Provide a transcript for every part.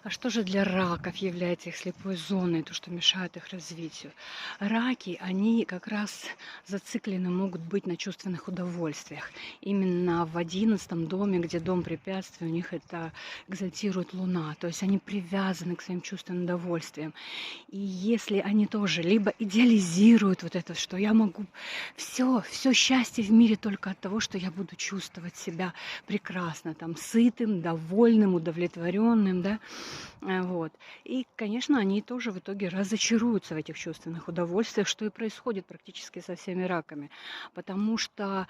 А что же для раков является их слепой зоной, то, что мешает их развитию? Раки, они как раз зациклены могут быть на чувственных удовольствиях. Именно в 11 доме, где дом препятствий, у них это экзальтирует Луна. То есть они привязаны к своим чувственным удовольствиям. И если они тоже либо идеализируют вот это, что я могу все счастье в мире только от того, что я буду чувствовать себя прекрасно, там, сытым, довольным, удовлетворенным, да, вот. И, конечно, они тоже в итоге разочаруются в этих чувственных удовольствиях, что и происходит практически со всеми раками. Потому что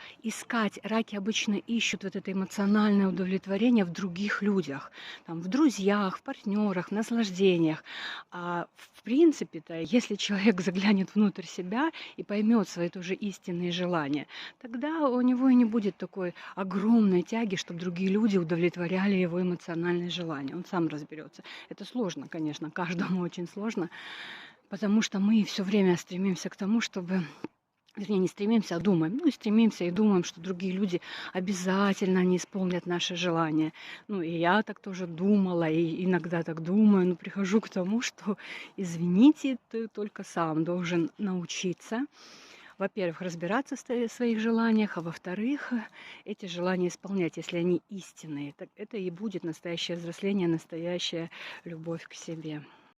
раки обычно ищут вот это эмоциональное удовлетворение в других людях, там, в друзьях, в партнерах, в наслаждениях. А в принципе-то, если человек заглянет внутрь себя и поймет свои тоже истинные желания, тогда у него и не будет такой огромной тяги, чтобы другие люди удовлетворяли его эмоциональные желания. Он сам разберется. Это сложно, конечно, каждому очень сложно, потому что мы все время стремимся к тому, чтобы, вернее, не стремимся, а думаем. Ну, и стремимся и думаем, что другие люди обязательно не исполнят наши желания. Ну, и я так тоже думала, и иногда так думаю, но прихожу к тому, что, извините, ты только сам должен научиться, во-первых, разбираться в своих желаниях, а во-вторых, эти желания исполнять, если они истинные. Так это и будет настоящее взросление, настоящая любовь к себе.